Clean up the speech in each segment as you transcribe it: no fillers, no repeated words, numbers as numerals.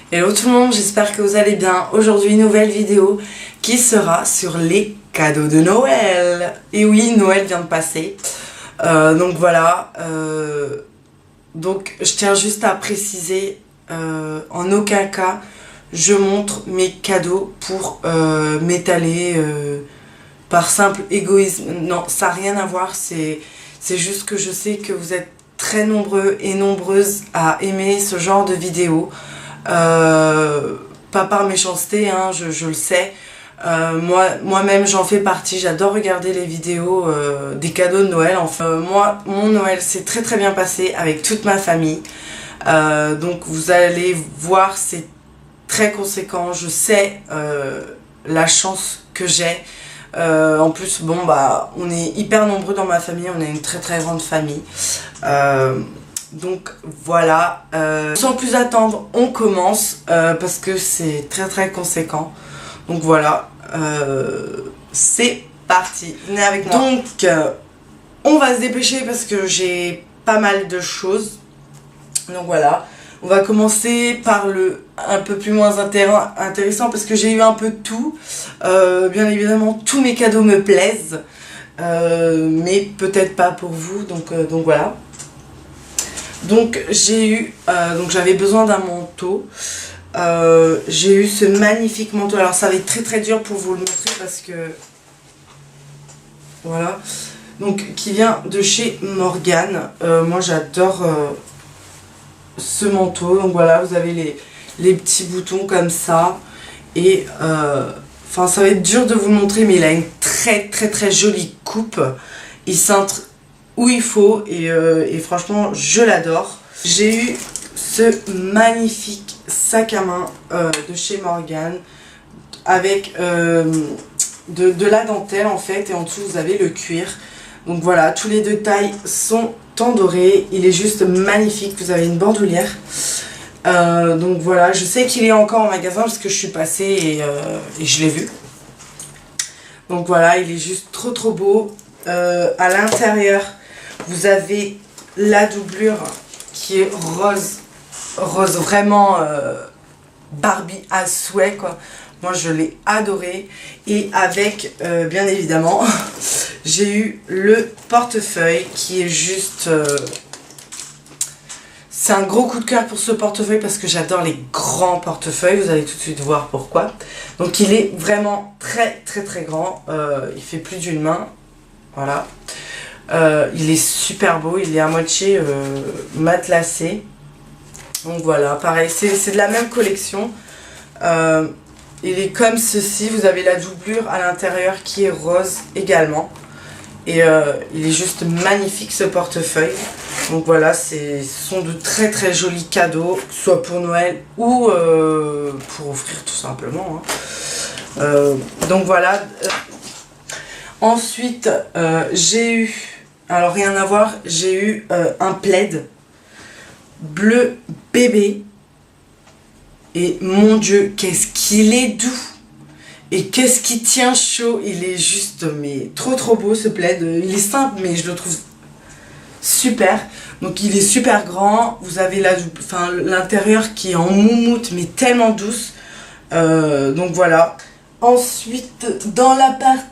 Hello tout le monde, j'espère que vous allez bien. Aujourd'hui, nouvelle vidéo qui sera sur les cadeaux de Noël. Et oui, Noël vient de passer. Donc voilà. Donc je tiens juste à préciser, en aucun cas, je montre mes cadeaux pour m'étaler par simple égoïsme. Non, ça n'a rien à voir. C'est juste que je sais que vous êtes très nombreux et nombreuses à aimer ce genre de vidéos. Pas par méchanceté, hein, je le sais. Moi-même j'en fais partie, j'adore regarder les vidéos des cadeaux de Noël. Enfin, moi, mon Noël s'est très très bien passé avec toute ma famille. Donc vous allez voir, c'est très conséquent. Je sais la chance que j'ai. En plus, bon bah, on est hyper nombreux dans ma famille, on est une très très grande famille. Donc voilà, sans plus attendre, on commence parce que c'est très très conséquent. Donc voilà, c'est parti, venez avec moi. Donc on va se dépêcher parce que j'ai pas mal de choses. Donc voilà, on va commencer par le un peu plus moins intéressant parce que j'ai eu un peu de tout. Bien évidemment, tous mes cadeaux me plaisent, mais peut-être pas pour vous. Donc voilà. Donc j'ai eu, donc j'avais besoin d'un manteau. J'ai eu ce magnifique manteau. Alors ça va être très très dur pour vous le montrer parce que voilà. Donc qui vient de chez Morgan. Moi j'adore ce manteau. Donc voilà, vous avez les petits boutons comme ça. Et enfin ça va être dur de vous le montrer, mais il a une très très très jolie coupe. Il cintre où il faut et franchement je l'adore. J'ai eu ce magnifique sac à main de chez Morgan avec de la dentelle en fait, et en dessous vous avez le cuir. Donc voilà, tous les détails sont en doré, il est juste magnifique. Vous avez une bandoulière. Donc voilà, je sais qu'il est encore en magasin parce que je suis passée et je l'ai vu. Donc voilà, il est juste trop trop beau. À l'intérieur vous avez la doublure qui est rose vraiment Barbie à souhait quoi. Moi je l'ai adoré. Et avec bien évidemment j'ai eu le portefeuille qui est juste c'est un gros coup de cœur pour ce portefeuille parce que j'adore les grands portefeuilles. Vous allez tout de suite voir pourquoi. Donc il est vraiment très très très grand, il fait plus d'une main. Voilà. Il est super beau, il est à moitié matelassé. Donc voilà, pareil, c'est de la même collection. Il est comme ceci, vous avez la doublure à l'intérieur qui est rose également. Et il est juste magnifique ce portefeuille. Donc voilà, ce sont de très très jolis cadeaux, soit pour Noël ou pour offrir tout simplement. Hein. Donc voilà. Ensuite, j'ai eu, alors rien à voir, j'ai eu un plaid bleu bébé. Et mon Dieu, qu'est-ce qu'il est doux. Et qu'est-ce qui tient chaud. Il est juste, mais trop trop beau ce plaid. Il est simple, mais je le trouve super. Donc il est super grand. Vous avez l'intérieur qui est en moumoute, mais tellement douce. Donc voilà. Ensuite, dans la partie...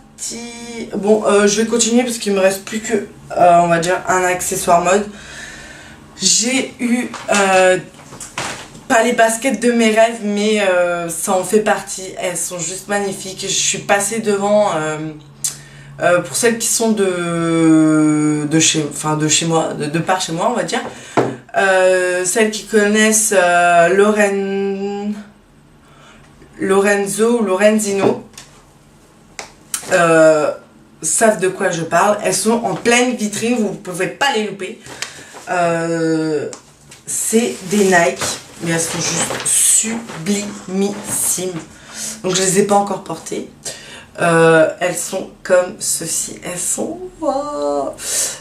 Bon, je vais continuer parce qu'il me reste plus que, on va dire, un accessoire mode. J'ai eu... pas les baskets de mes rêves, mais ça en fait partie. Elles sont juste magnifiques. Je suis passée devant, pour celles qui sont de chez moi, de par chez moi, on va dire. Celles qui connaissent Lorenzo ou Lorenzino savent de quoi je parle. Elles sont en pleine vitrine, vous ne pouvez pas les louper. C'est des Nike. Mais elles sont juste sublimissimes. Donc je les ai pas encore portées. Elles sont comme ceci. Elles sont... Wow.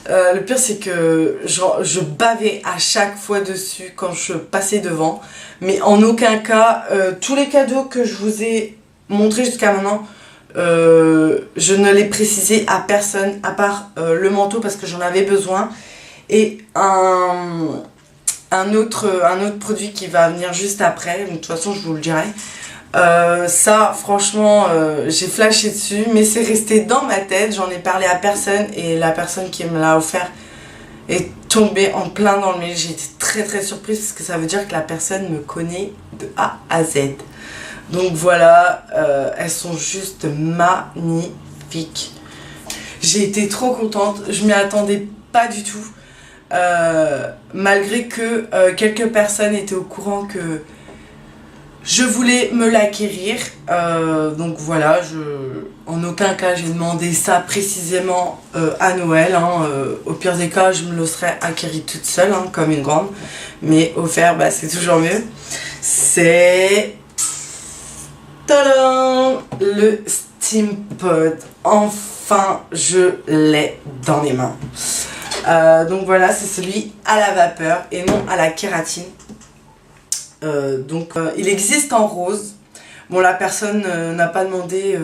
Le pire c'est que je bavais à chaque fois dessus quand je passais devant. Mais en aucun cas, tous les cadeaux que je vous ai montrés jusqu'à maintenant, je ne les précisais à personne à part le manteau parce que j'en avais besoin. Et un un autre produit qui va venir juste après, donc de toute façon je vous le dirai. Ça franchement j'ai flashé dessus, mais c'est resté dans ma tête, j'en ai parlé à personne et la personne qui me l'a offert est tombée en plein dans le mille. J'ai été très surprise parce que ça veut dire que la personne me connaît de A à Z. Donc voilà, elles sont juste magnifiques. J'ai été trop contente, je m'y attendais pas du tout. Malgré que quelques personnes étaient au courant que je voulais me l'acquérir, donc voilà, en aucun cas j'ai demandé ça précisément à Noël, hein, au pire des cas je me le serais acquérie toute seule, hein, comme une grande, mais offert bah, c'est toujours mieux. C'est tadam, le Steampod, enfin je l'ai dans les mains. Donc voilà, c'est celui à la vapeur et non à la kératine. Il existe en rose. Bon, la personne n'a pas demandé,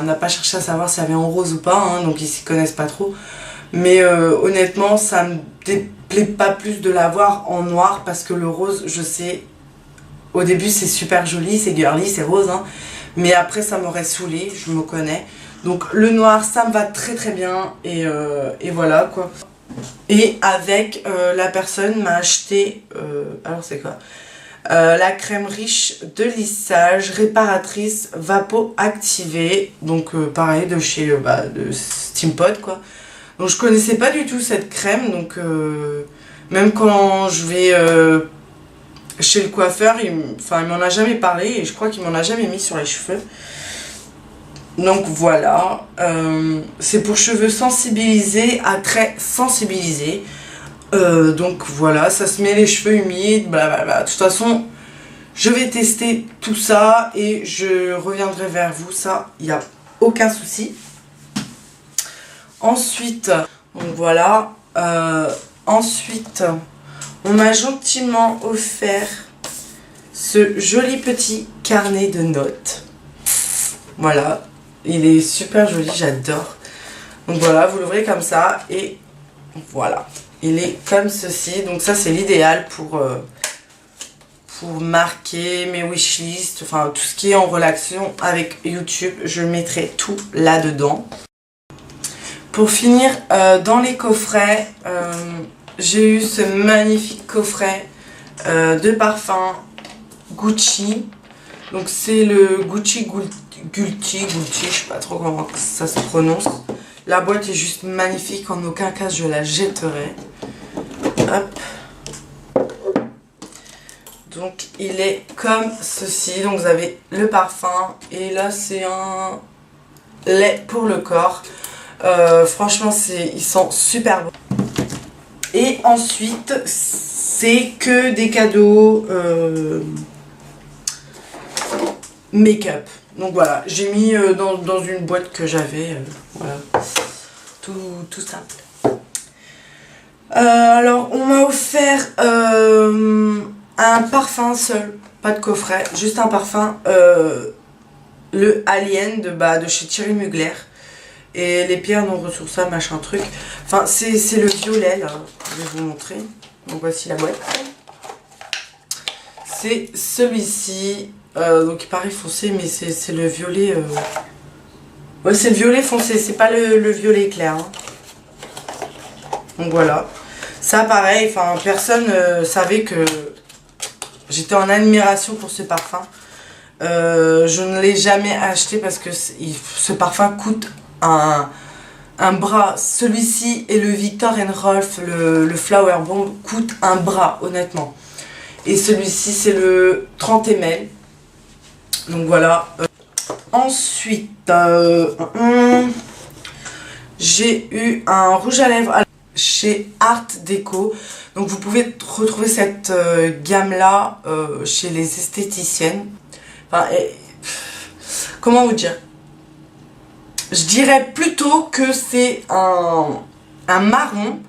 n'a pas cherché à savoir s'il y avait en rose ou pas, hein, donc ils s'y connaissent pas trop. Mais honnêtement, ça me déplaît pas plus de l'avoir en noir parce que le rose, je sais, au début c'est super joli, c'est girly, c'est rose, hein, mais après ça m'aurait saoulé, je me connais. Donc le noir, ça me va très bien et voilà quoi. Et avec, la personne m'a acheté, alors c'est quoi ? La crème riche de lissage réparatrice vapo activée, donc pareil de chez de Steampod quoi. Donc je connaissais pas du tout cette crème, donc même quand je vais chez le coiffeur, il m'en a jamais parlé et je crois qu'il m'en a jamais mis sur les cheveux. Donc voilà, c'est pour cheveux sensibilisés à très sensibilisés. Donc voilà, ça se met les cheveux humides, blablabla. De toute façon, je vais tester tout ça et je reviendrai vers vous, ça, il n'y a aucun souci. Ensuite, donc voilà, ensuite, on m'a gentiment offert ce joli petit carnet de notes. Voilà, il est super joli, j'adore. Donc voilà, vous l'ouvrez comme ça et voilà. Il est comme ceci, donc ça c'est l'idéal pour marquer mes wishlists, enfin tout ce qui est en relation avec YouTube, je mettrai tout là-dedans. Pour finir, dans les coffrets, j'ai eu ce magnifique coffret de parfum Gucci. Donc c'est le Gucci, je sais pas trop comment ça se prononce. La boîte est juste magnifique, en aucun cas je la jetterai. Hop. Donc il est comme ceci, donc vous avez le parfum et là c'est un lait pour le corps. Franchement ils sont super bons. Et ensuite c'est que des cadeaux make-up. Donc voilà, j'ai mis dans une boîte que j'avais, voilà, tout simple. Alors on m'a offert un parfum seul, pas de coffret, juste un parfum, le Alien de chez Thierry Mugler. Et les pierres non ressourçables, machin truc. Enfin c'est le violet là, je vais vous montrer. Donc voici la boîte. C'est celui-ci. Donc il paraît foncé, mais c'est le violet. Ouais, c'est le violet foncé, c'est pas le violet clair. Hein. Donc voilà. Ça pareil, personne savait que j'étais en admiration pour ce parfum. Je ne l'ai jamais acheté parce que ce parfum coûte un bras. Celui-ci et le Viktor & Rolf, le Flower Bomb, coûte un bras, honnêtement. Et celui-ci c'est le 30 ml. Donc voilà. Ensuite, j'ai eu un rouge à lèvres chez Art Déco. Donc vous pouvez retrouver cette gamme là chez les esthéticiennes. Comment vous dire? Je dirais plutôt que c'est un marron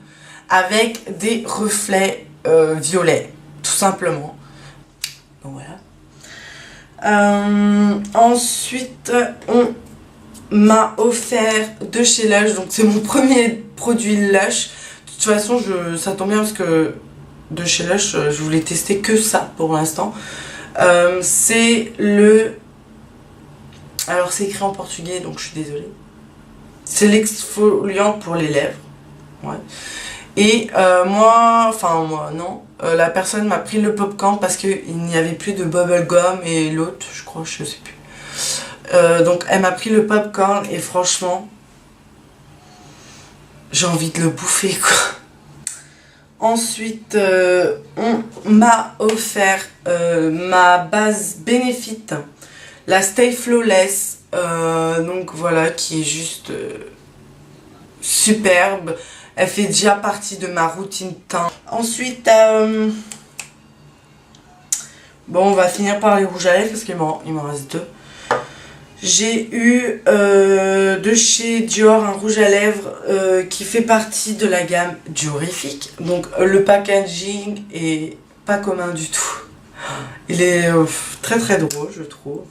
avec des reflets violets, tout simplement. Donc voilà. Ensuite, on m'a offert de chez Lush, donc c'est mon premier produit Lush. De toute façon, ça tombe bien parce que de chez Lush. Je voulais tester que ça pour l'instant. C'est le... Alors c'est écrit en portugais donc je suis désolée. C'est l'exfoliant pour les lèvres. Ouais. Et moi non, la personne m'a pris le popcorn parce qu'il n'y avait plus de bubblegum et l'autre, je crois, je sais plus. Donc elle m'a pris le popcorn et franchement, j'ai envie de le bouffer quoi. Ensuite, on m'a offert ma base Benefit, la Stay Flawless, donc voilà, qui est juste superbe. Elle fait déjà partie de ma routine teint. Ensuite, bon, on va finir par les rouges à lèvres parce qu'il m'en reste deux. J'ai eu de chez Dior un rouge à lèvres qui fait partie de la gamme Diorifique. Donc le packaging est pas commun du tout. Il est très très drôle je trouve.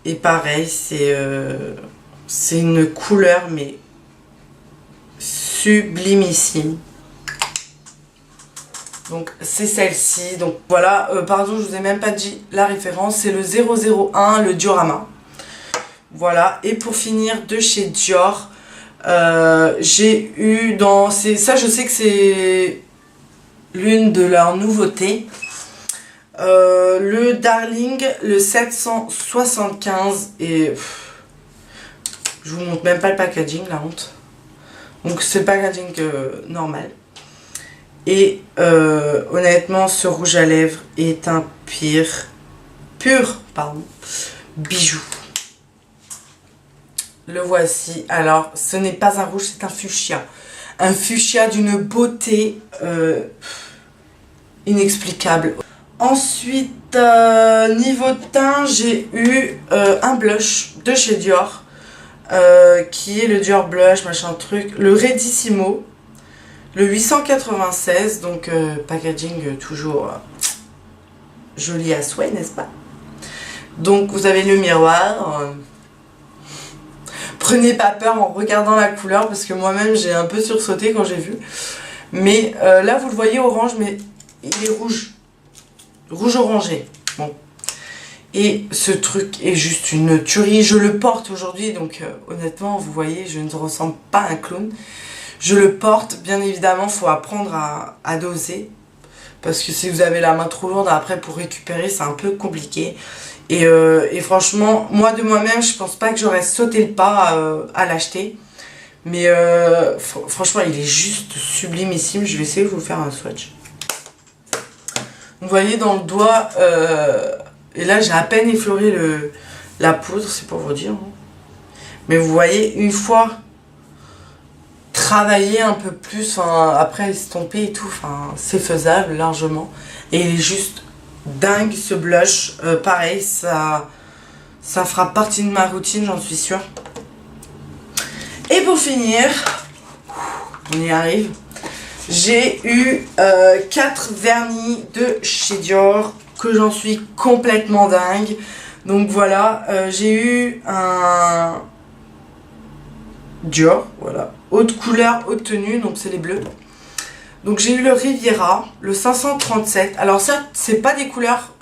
Et pareil, c'est une couleur mais sublimissime. Donc c'est celle-ci. Donc voilà, pardon, je vous ai même pas dit la référence. C'est le 001, le Diorama. Voilà, et pour finir, de chez Dior, j'ai eu dans... Ça, je sais que c'est l'une de leurs nouveautés. Le Darling, le 775. Et je vous montre même pas le packaging, la honte. Donc c'est le packaging normal. Et honnêtement, ce rouge à lèvres est un pur bijou. Le voici. Alors, ce n'est pas un rouge, c'est un fuchsia. Un fuchsia d'une beauté inexplicable. Ensuite, niveau teint, j'ai eu un blush de chez Dior. Qui est le Dior Blush, machin truc. Le Redissimo. Le 896. Donc, packaging toujours joli à souhait, n'est-ce pas? Donc, vous avez le miroir. Prenez pas peur en regardant la couleur parce que moi-même j'ai un peu sursauté quand j'ai vu. Mais là vous le voyez orange mais il est rouge. Rouge orangé. Bon. Et ce truc est juste une tuerie. Je le porte aujourd'hui donc honnêtement vous voyez je ne ressemble pas à un clown. Je le porte, bien évidemment il faut apprendre à doser. Parce que si vous avez la main trop lourde après pour récupérer c'est un peu compliqué. Et franchement, moi de moi-même, je pense pas que j'aurais sauté le pas à l'acheter. Mais franchement, il est juste sublimissime. Je vais essayer de vous faire un swatch. Vous voyez dans le doigt, et là j'ai à peine effleuré la poudre, c'est pour vous dire. Mais vous voyez, une fois travaillé un peu plus, après estomper et tout, c'est faisable largement. Et il est juste dingue ce blush, pareil, ça fera partie de ma routine, j'en suis sûre. Et pour finir, on y arrive, j'ai eu 4 vernis de chez Dior, que j'en suis complètement dingue. Donc voilà, j'ai eu un Dior, voilà, haute couleur, haute tenue, donc c'est les bleus. Donc j'ai eu le Riviera, le 537. Alors ça, c'est pas des couleurs,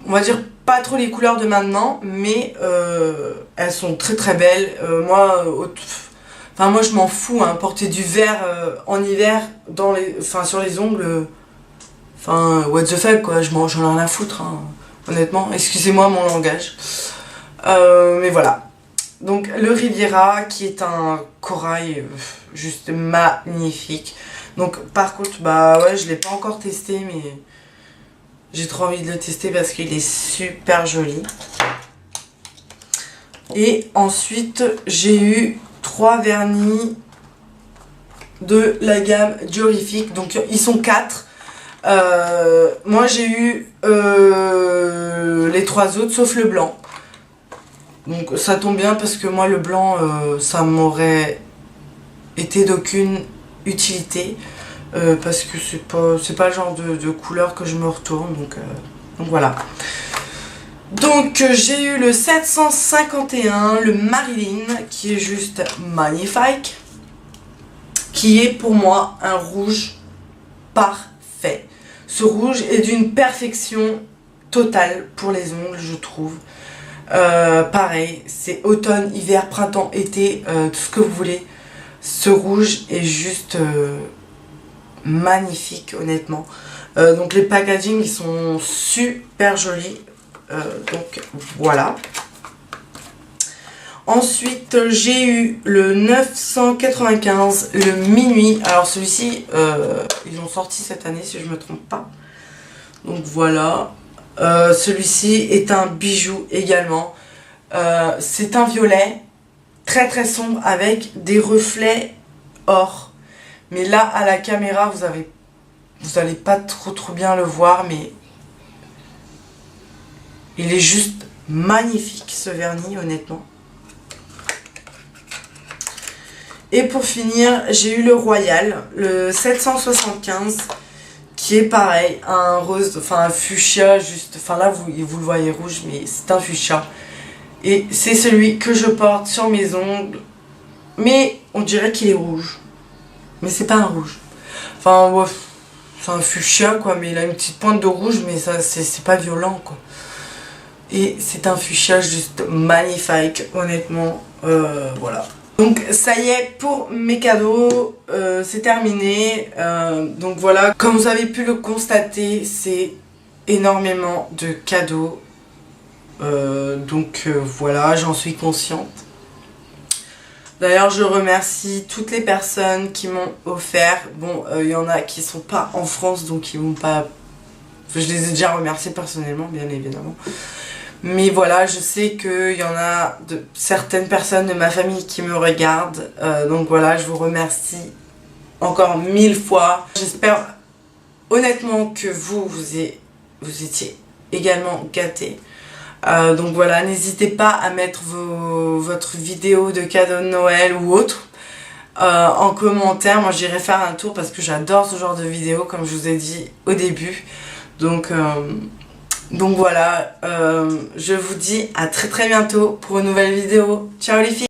on va dire pas trop les couleurs de maintenant, mais elles sont très très belles. Moi je m'en fous, hein, porter du vert en hiver sur les ongles. What the fuck quoi, j'en ai rien à foutre, hein, honnêtement. Excusez-moi mon langage. Mais voilà. Donc le Riviera qui est un corail juste magnifique. Donc par contre bah ouais je l'ai pas encore testé mais j'ai trop envie de le tester parce qu'il est super joli. Et ensuite j'ai eu 3 vernis de la gamme Diorifique. Donc ils sont 4. Moi j'ai eu les 3 autres sauf le blanc. Donc ça tombe bien parce que moi le blanc ça m'aurait été d'aucune utilité parce que c'est pas le genre de couleur que je me retourne donc voilà. Donc j'ai eu le 751, le Marilyn qui est juste magnifique, qui est pour moi un rouge parfait. Ce rouge est d'une perfection totale pour les ongles, je trouve. Pareil, c'est automne, hiver, printemps, été, tout ce que vous voulez. Ce rouge est juste magnifique, honnêtement. Donc les packaging, ils sont super jolis. Donc voilà. Ensuite, j'ai eu le 995, le minuit. Alors celui-ci, ils l'ont sorti cette année si je ne me trompe pas. Donc voilà. Celui-ci est un bijou également. C'est un violet très très sombre avec des reflets or. Mais là, à la caméra, vous allez pas trop bien le voir, mais il est juste magnifique ce vernis, honnêtement. Et pour finir, j'ai eu le Royal, le 775, qui est pareil, un rose, enfin un fuchsia, juste, enfin là vous le voyez rouge, mais c'est un fuchsia. Et c'est celui que je porte sur mes ongles, mais on dirait qu'il est rouge. Mais c'est pas un rouge. Enfin, ouais, c'est un fuchsia quoi, mais il a une petite pointe de rouge, mais ça c'est pas violent quoi. Et c'est un fuchsia juste magnifique, honnêtement, voilà. Donc ça y est, pour mes cadeaux, c'est terminé. Donc voilà, comme vous avez pu le constater, c'est énormément de cadeaux. Voilà, j'en suis consciente. D'ailleurs, je remercie toutes les personnes qui m'ont offert. Bon, il y en a qui sont pas en France, donc ils vont pas... Je les ai déjà remerciés personnellement, bien évidemment. Mais voilà, je sais qu'il y en a certaines personnes de ma famille qui me regardent. Donc voilà, je vous remercie encore 1000 fois. J'espère honnêtement que vous étiez également gâtés. Donc voilà, n'hésitez pas à mettre votre vidéo de cadeau de Noël ou autre en commentaire. Moi j'irai faire un tour parce que j'adore ce genre de vidéo, comme je vous ai dit au début. Donc voilà, je vous dis à très bientôt pour une nouvelle vidéo. Ciao les filles!